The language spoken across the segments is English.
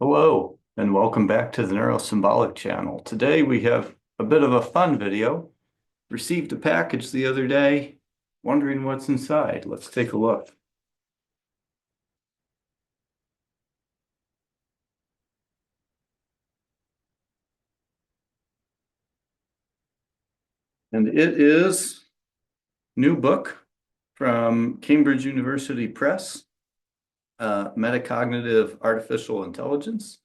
Hello, and welcome back to the Neuro Symbolic Channel. Today we have a bit of a fun video. Received a package the other day, wondering what's inside. Let's take a look. And it is a new book from Cambridge University Press, Metacognitive Artificial Intelligence.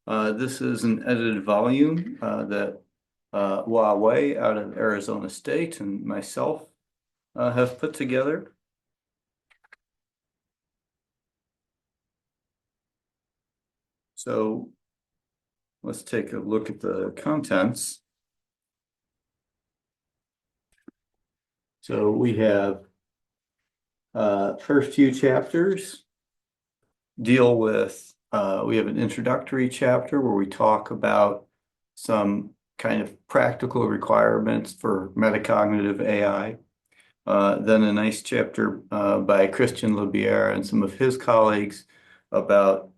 This is an edited volume that Huawei out of Arizona State and myself have put together. So let's take a look at the contents. So we have first few chapters deal with, we have an introductory chapter where we talk about some kind of practical requirements for metacognitive AI. Then a nice chapter by Christian Labiere and some of his colleagues about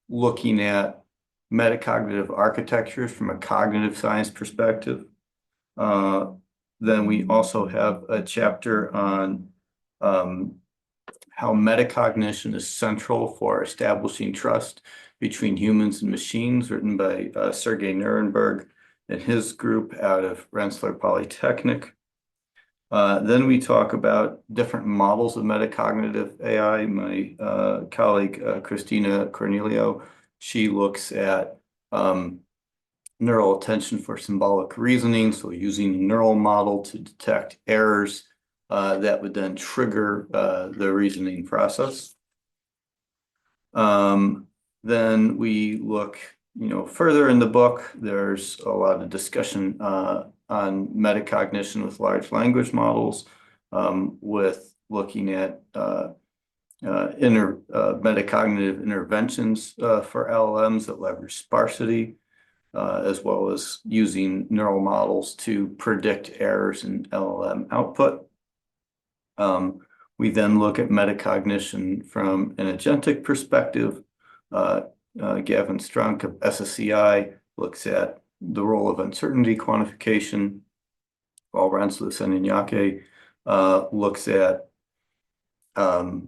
looking at metacognitive architectures from a cognitive science perspective. Then we also have a chapter on how metacognition is central for establishing trust between humans and machines, written by Sergei Nuremberg and his group out of Rensselaer Polytechnic. Then we talk about different models of metacognitive AI. My colleague, Christina Cornelio, she looks at neural attention for symbolic reasoning, so using a neural model to detect errors that would then trigger the reasoning process. Then we look, further in the book, there's a lot of discussion on metacognition with large language models, with looking at metacognitive interventions for LLMs that leverage sparsity, as well as using neural models to predict errors in LLM output. We then look at metacognition from an agentic perspective. Gavin Strunk of SSCI looks at the role of uncertainty quantification, while Rensselaer and Iñaki looks at the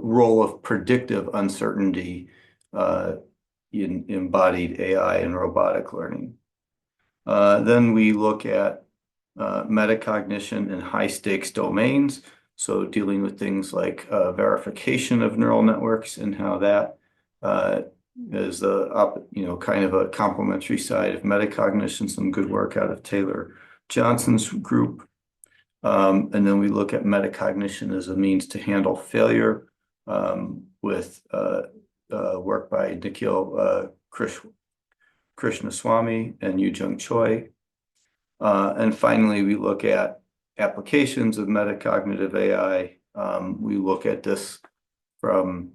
role of predictive uncertainty in embodied AI and robotic learning. Then we look at metacognition in high stakes domains. So dealing with things like verification of neural networks and how that is kind of a complementary side of metacognition, some good work out of Taylor Johnson's group. And then we look at metacognition as a means to handle failure with work by Nikhil Krishnaswamy and Yu-Jung Choi. And finally, we look at applications of metacognitive AI. We look at this from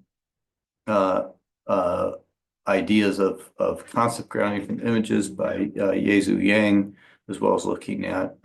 ideas of concept grounding from images by Yezu Yang, as well as looking at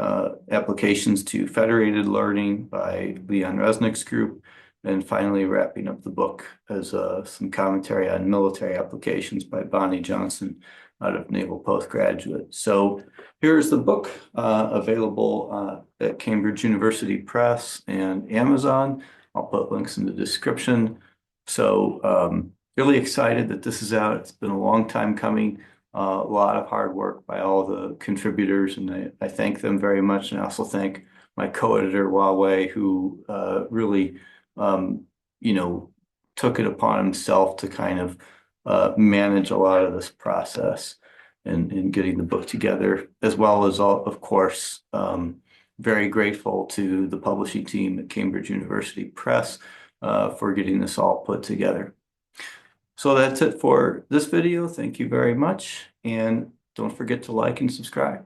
applications to federated learning by Leon Resnick's group. And finally, wrapping up the book as some commentary on military applications by Bonnie Johnson out of Naval Postgraduate. So here's the book available at Cambridge University Press and Amazon. I'll put links in the description. So really excited that this is out. It's been a long time coming. A lot of hard work by all the contributors, and I thank them very much. And I also thank my co-editor, Huawei, who really took it upon himself to kind of manage a lot of this process in getting the book together, as well as, of course, very grateful to the publishing team at Cambridge University Press for getting this all put together. So that's it for this video. Thank you very much, and don't forget to like and subscribe.